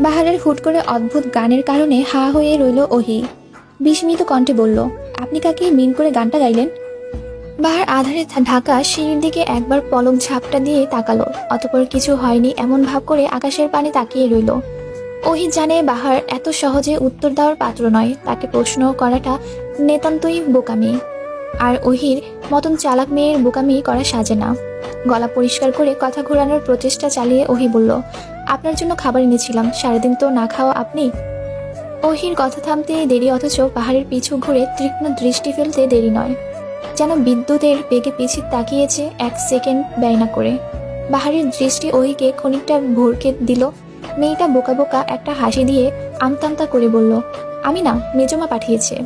বাহারের হুট করে অদ্ভুত গানের কারণে হা হয়ে রইল ওহি। বিস্মিত কণ্ঠে বলল, আপনি কাকে মিন করে গানটা গাইলেন? বাহার আধারে ঢাকা সিঁড়ির দিকে একবার পলক ঝাপটা দিয়ে তাকালো, অতঃপর কিছু হয়নি এমন ভাব করে আকাশের পানে তাকিয়ে রইল। ওহি জানে বাহার এত সহজে উত্তর দেওয়ার পাত্র নয়, তাকে প্রশ্ন করাটা নিতান্তই বোকামি। আর ওহির মতন চালাক মেয়ের বোকামি করা সাজে না। গলা পরিষ্কার করে কথা ঘোরানোর প্রচেষ্টা চালিয়ে ওহি বলল, আপনার জন্য খাবার এনেছিলাম, সারাদিন তো না খাওয়া আপনি। ওহির কথা থামতে দেরি, অথচ পাহাড়ের পিছু ঘুরে তীক্ষ্ণ দৃষ্টি ফেলতে দেরি নয়। যেন বিদ্যুতের বেগে পিছিয়ে তাকিয়েছে, এক সেকেন্ড ব্যয় না করে। বাহারের দৃষ্টি ওহিকে খানিকটা ভরকে দিল। মেয়েটা বোকা বোকা একটা হাসি দিয়ে আমতামতা করে বলল, আমি না, মেজমা পাঠিয়েছে।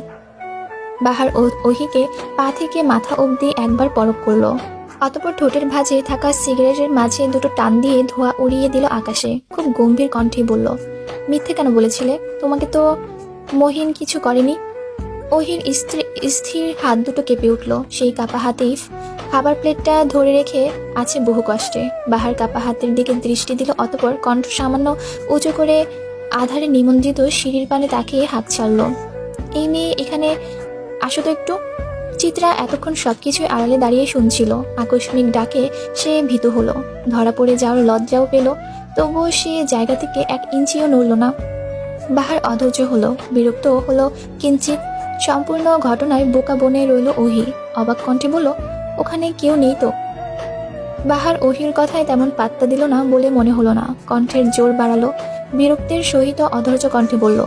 বাহার ওহিকে পা থেকে মাথা অবধি একবার পরখ করলো, অতঃপর ঠোঁটের ভাঁজে থাকা সিগারেটের মাঝে দুটো টান দিয়ে ধোঁয়া উড়িয়ে দিল আকাশে। খুব গম্ভীর কণ্ঠে বলল, মিথ্যে কেন বলেছিলে? তোমাকে তো মহিন কিছু করেনি। ওহির স্থির হাত দুটো কেঁপে উঠল। সেই কাপা হাতেই খাবার প্লেটটা ধরে রেখে আছে বহু কষ্টে। বাহার কাপা হাতের দিকে দৃষ্টি দিল, অতঃপর কণ্ঠ সামান্য উঁচু করে আধারে নিমজ্জিত সিঁড়ির পানে তাকিয়ে হাত ছাড়ল। এই মেয়ে এখানে আসো তো একটু। চিত্রা এতক্ষণ সবকিছুই আড়ালে দাঁড়িয়ে শুনছিল। আকস্মিক ডাকে সে ভীত হলো, ধরা পড়ে যাওয়ার লজ্জাও পেল, তবুও সে জায়গা থেকে এক ইঞ্চিও নড়ল না। বাহার অধৈর্য হলো, বিরক্ত হলো কিঞ্চিত। সম্পূর্ণ ঘটনায় বোকা বনে রইল ওহি। অবাক কণ্ঠে বলল, ওখানে কেউ নেই তো? বাহার ওহির কথায় তেমন পাত্তা দিল না বলে মনে হলো না। কণ্ঠের জোর বাড়ালো, বিরক্তির সহিত অধৈর্য কণ্ঠে বলল,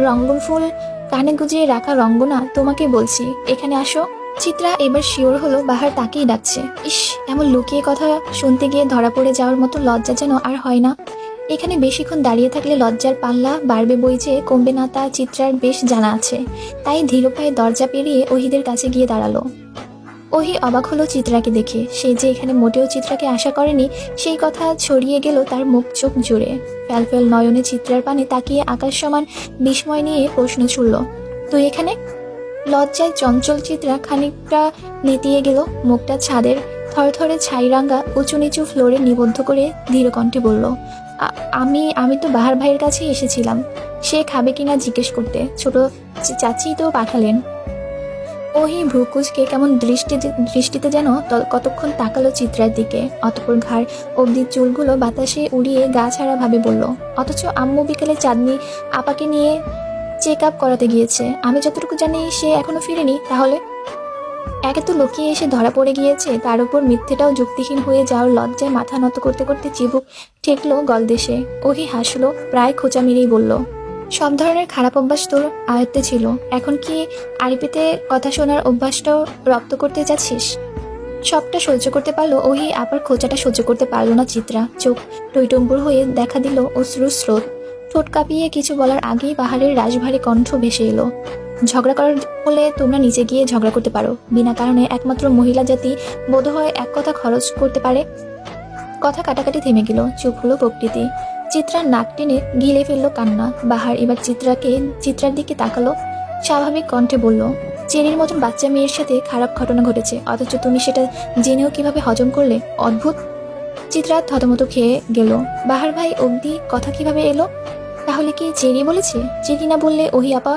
রঙ্গন ফুল কানে গুজিয়ে রাখা রঙ্গনা, তোমাকে বলছি এখানে আসো। চিত্রা এবার শিওর হলো বাহার তাকেই ডাকছে। ইস, এমন লুকিয়ে কথা শুনতে গিয়ে ধরা পড়ে যাওয়ার মতো লজ্জা যেন আর হয় না। এখানে বেশিক্ষণ দাঁড়িয়ে থাকলে লজ্জার পাল্লা বাড়বে বই যে কমবে না, তা চিত্রার বেশ জানা আছে। তাই ধীর পায়ে দরজা পেরিয়ে ওহিদের কাছে গিয়ে দাঁড়ালো। ওহি অবাক হলো চিত্রাকে দেখে। সে যে এখানে মোটেও চিত্রাকে আশা করেনি, সেই কথা ছড়িয়ে গেল তার মুখ চোখ জুড়ে। ফ্যালফ্যাল নয়নে চিত্রার পানে তাকিয়ে আকাশ সমান বিস্ময় নিয়ে প্রশ্ন ছুড়ল, তুই এখানে? লজ্জায় চঞ্চল চিত্রা খানিকটা নেতিয়ে গেল। মুখটা ছাদের থরথরে ছাইরাঙ্গা উঁচু নিচু ফ্লোরে নিবদ্ধ করে ধীর কণ্ঠে বলল, আমি আমি তো বাহার ভাইয়ের কাছেই এসেছিলাম। সে খাবে কিনা জিজ্ঞেস করতে। ছোট চাচি তো পাঠালেন। ওহি ভ্রুকুচকে কেমন দৃষ্টিতে যেন কতক্ষণ তাকালো চিত্রার দিকে, অতঃপর ঘাড় অবধি চুলগুলো বাতাসে উড়িয়ে গা ছাড়া ভাবে বলল, অথচ আম্মু বিকেলে চাঁদনি আপাকে নিয়ে চেক আপ করাতে গিয়েছে। আমি যতটুকু জানি সে এখনো ফিরেনি। তাহলে একে তো লুকিয়ে এসে ধরা পড়ে গিয়েছে, তার উপর মিথ্যেটাও যুক্তিহীন হয়ে যাওয়ার লজ্জায় মাথা নত করতে করতে চিবুক ঠেকলো গলদেশে। ওহি হাসলো, প্রায় খোঁচা মেরেই বলল, সব ধরনের খারাপ অভ্যাস তোর আয়ত্তে ছিল, এখন কি আরিপিতে কথা শোনার অভ্যাসটাও রপ্ত করতে যাচ্ছিস? সবটা সহ্য করতে পারলো ওহি, আবার খোঁচাটা সহ্য করতে পারলো না চিত্রা। চোখ টইটম্বুর হয়ে দেখা দিল অশ্রুর স্রোত। ঠোঁট কাঁপিয়ে কিছু বলার আগেই পাহাড়ের রাশভারী কণ্ঠ ভেসে এলো, ঝগড়া করার হলে তোমরা নিচে গিয়ে ঝগড়া করতে পারো। বিনা কারণে একমাত্র মহিলা জাতি বোধহয় এক কথা খরচ করতে পারে। কথা কাটাকাটি থেমে গেল, চুপ হলো প্রকৃতি। চিত্রার নাক টেনে গিলে ফেললো কান্না। বাহার এবার চিত্রার দিকে তাকালো, স্বাভাবিক কণ্ঠে বলল, চেরির মতন বাচ্চা মেয়ের সাথে খারাপ ঘটনা ঘটেছে, অথচ তুমি সেটা জেনেও কিভাবে হজম করলে? অদ্ভুত। চিত্রা থতমত খেয়ে গেল। বাহার ভাই অবধি কথা কিভাবে এলো? তাহলে কি চেরি বলেছে? চেরি না বললে ওহি আপা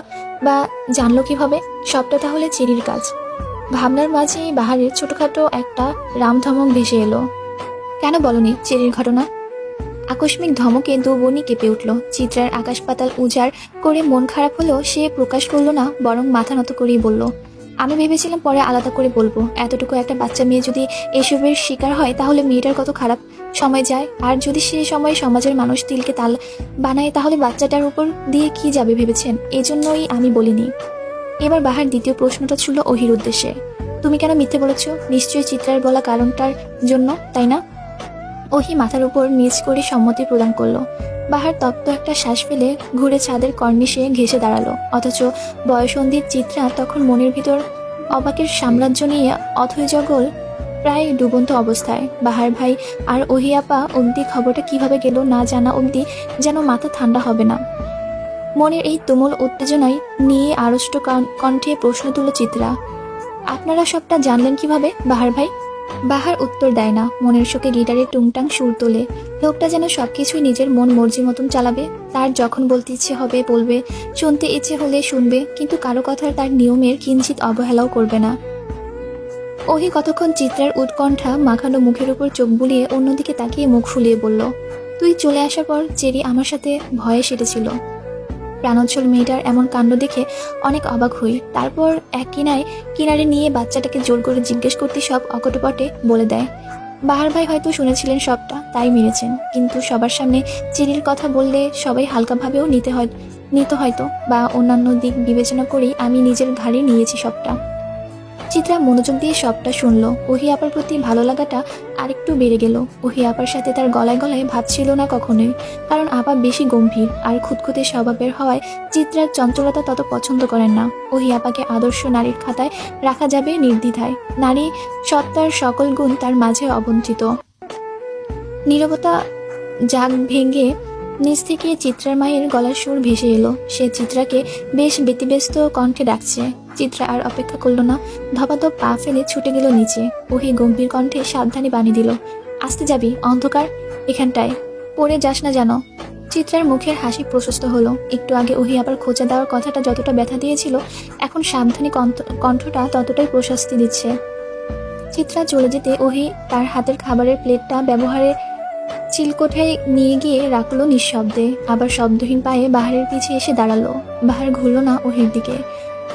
বা জানলো কিভাবে? সবটা তাহলে চেরির কাজ। ভাবনার মাঝে বাহারের ছোটখাটো একটা রামধমক ভেসে এলো। কেন বলনি চেরির ঘটনা? আকস্মিক ধমকে দুবনি কেঁপে উঠল। চিত্রার আকাশ পাতাল উজাড় করে মন খারাপ হলেও সে প্রকাশ করলো না, বরং মাথা নত করেই বলল, আমি ভেবেছিলাম পরে আলাদা করে বলবো। এতটুকু একটা বাচ্চা মেয়ে যদি এসবের শিকার হয়, তাহলে মেয়েটার কত খারাপ সময় যায়। আর যদি সে সময় সমাজের মানুষ তিলকে তাল বানায়, তাহলে বাচ্চাটার উপর দিয়ে কি যাবে ভেবেছেন? এজন্যই আমি বলিনি। এবার বাহার দ্বিতীয় প্রশ্নটা ছিল ওহির উদ্দেশ্যে, তুমি কেন মিথ্যে বলেছ? নিশ্চয়ই চিত্রার বলা কারণটার জন্য, তাই না? ওহি মাথার উপর নিচ করে সম্মতি প্রদান করলো। বাহার তপ্ত একটা শ্বাস ফেলে ঘুরে ছাদের কর্নিশে ঘেসে দাঁড়ালো, অথচ বয়সন্ধির চিত্রা তখন মনের ভিতর অবাকের সাম্রাজ্য নিয়ে অথৈজগল প্রায় ডুবন্ত অবস্থায়। বাহার ভাই আর ওহি আপা অবধি খবরটা কিভাবে গেল না জানা অবধি যেন মাথা ঠান্ডা হবে না। মনের এই তুমুল উত্তেজনায় নিয়ে আড়ষ্ট কণ্ঠে প্রশ্ন তুলল চিত্রা, আপনারা সবটা জানলেন কিভাবে বাহার ভাই? বাহার উত্তর দেয় না, মনের শোকে গিটারে টুংটাং সুর তোলে। লোকটা যেন সবকিছুই নিজের মন মর্জি মতন চালাবে। তার যখন বলতে ইচ্ছে হবে বলবে, শুনতে ইচ্ছে হলে শুনবে, কিন্তু কারো কথার তার নিয়মের কিঞ্চিত অবহেলাও করবে না। ওহি কতক্ষণ চিত্রার উৎকণ্ঠা মাখানো মুখের উপর চোখ বুলিয়ে অন্যদিকে তাকিয়ে মুখ ফুলিয়ে বলল, তুই চলে আসার পর চেরি আমার সাথে ভয়ে সেটেছিল। প্রাণোচ্ছল মেয়েটার এমন কাণ্ড দেখে অনেক অবাক হই। তারপর এক কিনারে নিয়ে বাচ্চাটাকে জোর করে জিজ্ঞেস করতে সব অকটপটে বলে দেয়। বাহার ভাই হয়তো শুনেছিলেন সবটা, তাই মেরেছেন। কিন্তু সবার সামনে চেরির কথা বললে সবাই হালকাভাবেও নিত হয়তো, বা অন্যান্য দিক বিবেচনা করেই আমি নিজের ঘাড়ে নিয়েছি সবটা। চিত্রা মনোযোগ দিয়ে সবটা শুনলো। ওহি আপার প্রতি ভালো লাগাটা আরেকটু বেড়ে গেল। ওহি আপার সাথে তার গলায় গলায় ভাব ছিল না কখনোই, কারণ আপা বেশি গম্ভীর আর খুঁতখুঁতে স্বভাবের হওয়ায় চিত্রার চঞ্চলতা তত পছন্দ করেন না। ওহি আপাকে আদর্শ নারীর খাতায় রাখা যাবে নির্দ্বিধায়। নারী সত্তার সকল গুণ তার মাঝে অবঞ্চিত। নীরবতা জাগ ভেঙে নিচ থেকে চিত্রার মায়ের গলার সুর ভেসে এলো। সে চিত্রাকে বেশ ব্যতিব্যস্ত কণ্ঠে ডাকছে। চিত্রা আর অপেক্ষা করলো না, ধপাধপ পা ফেলে ছুটে গেল নিচে। ওহি গম্ভীর কণ্ঠে সাবধানে বাণী দিল, আসতে যাবি, অন্ধকার এখানটায়, পড়ে যাস না যেন। চিত্রার মুখের হাসি প্রশস্ত হলো। একটু আগে ওহি আবার খোঁচা দেওয়ার কথাটা যতটা ব্যথা দিয়েছিল, এখন সাবধানী কণ্ঠটা ততটাই প্রশস্তি দিচ্ছে। চিত্রা চলে যেতে ওহি তার হাতের খাবারের প্লেটটা ব্যবহারে চিলকোঠায় নিয়ে গিয়ে রাখলো নিঃশব্দে। আবার শব্দহীন পায়ে বাহারের পিছে এসে দাঁড়ালো। বাহার ঘুরল না ওহির দিকে,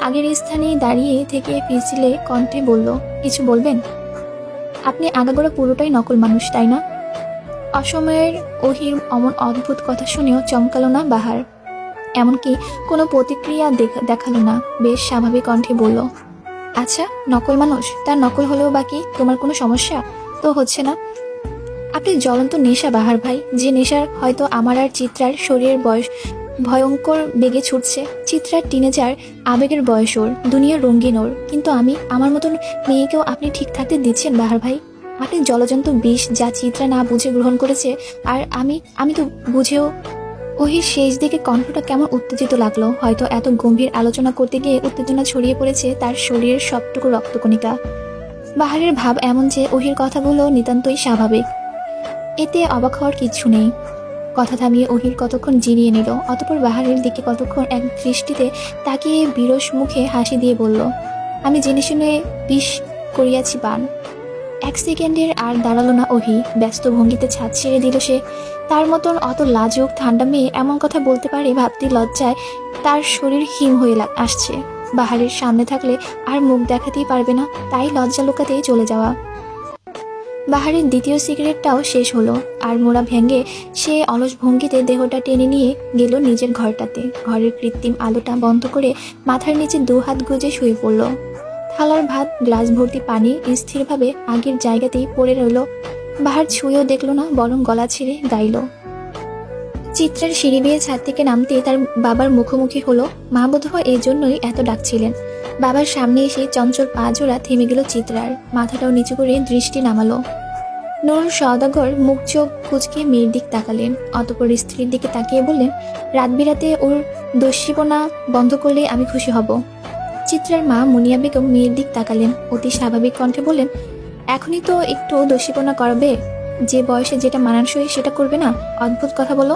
আগের স্থানে দাঁড়িয়ে থেকে পিছলে কণ্ঠে বলল, কিছু বলবেন? আপনি আগাগোড়া পুরোটাই নকল মানুষ, তাই না? অসময়ের ওহির অমন অদ্ভুত কথা শুনেও চমকালো না বাহার, এমনকি কোনো প্রতিক্রিয়া দেখালো না। বেশ স্বাভাবিক কণ্ঠে বলল, আচ্ছা নকল মানুষ, তার নকল হলেও বাকি তোমার কোনো সমস্যা তো হচ্ছে না? আপনি জ্বলন্ত নেশা বাহার ভাই, যে নেশার হয়তো আমার আর চিত্রার শরীরের বয়স ভয়ঙ্কর বেগে ছুটছে। চিত্রার টিনেজার আবেগের বয়স ওর, দুনিয়ার রঙিন ওর, কিন্তু আমার মতন মেয়েকেও আপনি ঠিক থাকতে দিচ্ছেন বাহার ভাই? আপনি জলজন্ত বিষ, যা চিত্রা না বুঝে গ্রহণ করেছে, আর আমি তো বুঝেও। ওহির শেষ দিকে কণ্ঠটা কেমন উত্তেজিত লাগলো। হয়তো এত গম্ভীর আলোচনা করতে গিয়ে উত্তেজনা ছড়িয়ে পড়েছে তার শরীরের সবটুকু রক্তকণিকা। বাহারের ভাব এমন যে ওহির কথাগুলো নিতান্তই স্বাভাবিক, এতে অবাক হওয়ার কিচ্ছু নেই। কথা থামিয়ে ওহির কতক্ষণ জিরিয়ে নিল, অতঃপর বাহারের দিকে কতক্ষণ এক দৃষ্টিতে তাকিয়ে বিরস মুখে হাসি দিয়ে বলল, আমি জেনে শুনে বিষ করিয়াছি পান। এক সেকেন্ডের আর দাঁড়ালো না ওহি, ব্যস্ত ভঙ্গিতে ছাদ ছেড়ে দিল সে। তার মতন অত লাজুক ঠান্ডা মেয়ে এমন কথা বলতে পারে ভাবতে লজ্জায় তার শরীর হিম হয়ে আসছে। বাহারের সামনে থাকলে আর মুখ দেখাতেই পারবে না, তাই লজ্জা লুকাতেই চলে যাওয়া। বাহারের দ্বিতীয় সিগারেটটাও শেষ হলো, আর মোড়া ভেঙে সে অলস ভঙ্গিতে দেহটা টেনে নিয়ে গেল নিজের ঘরটাতে। ঘরের কৃত্রিম আলোটা বন্ধ করে মাথার নিচে দু হাত গুজে শুয়ে পড়ল। থালার ভাত, গ্লাস ভর্তি পানি স্থিরভাবে আগের জায়গাতেই পড়ে রইল। বাহার ছুঁয়েও দেখল না, বরং গলা ছেড়ে গাইল। চিত্রার সিঁড়ি বেয়ে ছাদ থেকে নামতে তার বাবার মুখোমুখি হলো। মা বোধহয় এই জন্যই এত ডাকছিলেন। বাবার সামনে এসে চঞ্চল পা জোড়া থেমে গেল চিত্রার, মাথাটাও নিচু করে দৃষ্টি নামালো। নুরুল সওদাগর মুখ চোখ কুঁচকে মেয়ের দিক তাকালেন, অতঃপর স্ত্রীর দিকে তাকিয়ে বললেন, রাত বিরাতে ওর দস্যিপনা বন্ধ করলে আমি খুশি হব। চিত্রার মা মুনিয়া বেগম মেয়ের দিক তাকালেন, অতি স্বাভাবিক কণ্ঠে বললেন, এখনই তো একটু দস্যিপনা করবে, যে বয়সে যেটা মানানসই সেটা করবে না? অদ্ভুত কথা বলো।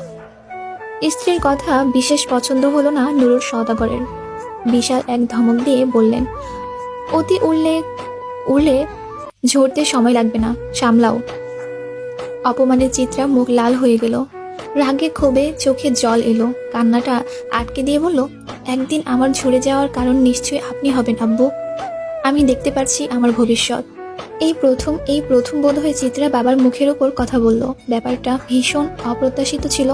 স্ত্রীর কথা বিশেষ পছন্দ হলো না নুরুল সওদাগরের। বিশাল এক ধমক দিয়ে বললেন, অতি উড়লে ঝরতে সময় লাগবে না, সামলাও। অপমানের চিত্রা মুখ লাল হয়ে গেল, রাগে ক্ষোভে চোখে জল এলো, কান্নাটা আটকে দিয়ে বলল, একদিন আমার ঝরে যাওয়ার কারণ নিশ্চয়ই আপনি হবেন আব্বু। আমি দেখতে পাচ্ছি আমার ভবিষ্যৎ। এই প্রথম বোধহয় চিত্রা বাবার মুখের ওপর কথা বলল। ব্যাপারটা ভীষণ অপ্রত্যাশিত ছিল।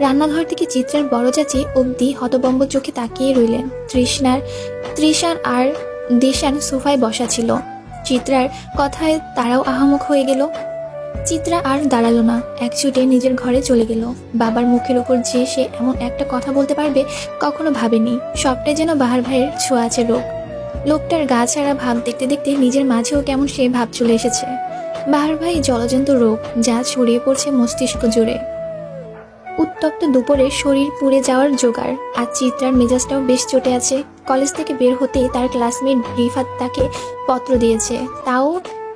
রান্নাঘর থেকে চিত্রার বড় চাচি অবধি হতবম্ব চোখে তাকিয়ে রইলেন। তৃষান আর দেশান সোফায় বসা ছিল। চিত্রার কথায় তারাও আহামুখ হয়ে গেল। চিত্রা আর দাঁড়ালো না, একচুটে নিজের ঘরে চলে গেল। বাবার মুখের ওপর যে সে এমন একটা কথা বলতে পারবে কখনো ভাবেনি। সবটাই যেন বাহার ভাইয়ের ছোঁয়া আছে রোগ। লোকটার গা ছাড়া ভাব দেখতে দেখতে নিজের মাঝেও কেমন সে ভাব চলে এসেছে। বাহার ভাই জলজন্ত রোগ, যা ছড়িয়ে পড়ছে মস্তিষ্ক জুড়ে। উত্তপ্ত দুপুরে শরীর পুড়ে যাওয়ার জোগাড়। আর চিত্রার মেজাজটাও বেশ চটে আছে। কলেজ থেকে বের হতেই তার ক্লাসমেট রিফাত তাকে পত্র দিয়েছে, তাও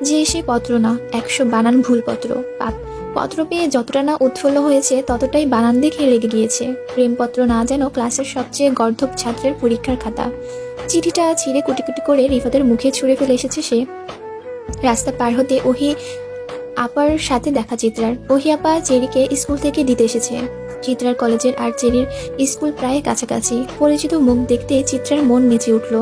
যে সে পত্র না, 100 বানান ভুল পত্র। পত্র পেয়ে যতটা না উৎফুল্ল হয়েছে ততটাই বানান দেখে রেগে গিয়েছে। প্রেমপত্র না যেন ক্লাসের সবচেয়ে গর্ধব ছাত্রের পরীক্ষার খাতা। চিঠিটা ছিঁড়ে কুটি কুটি করে রিফাতের মুখে ছুঁড়ে ফেলে এসেছে সে। রাস্তা পার হতে ওহি আপার সাথে দেখা চিত্রার। ওহি আপা চেরিকে স্কুল থেকে দিতে এসেছে। চিত্রার কলেজের আর চেরির স্কুল প্রায় কাছাকাছি। পরিচিত মুখ দেখতে চিত্রার মন নেচে উঠল।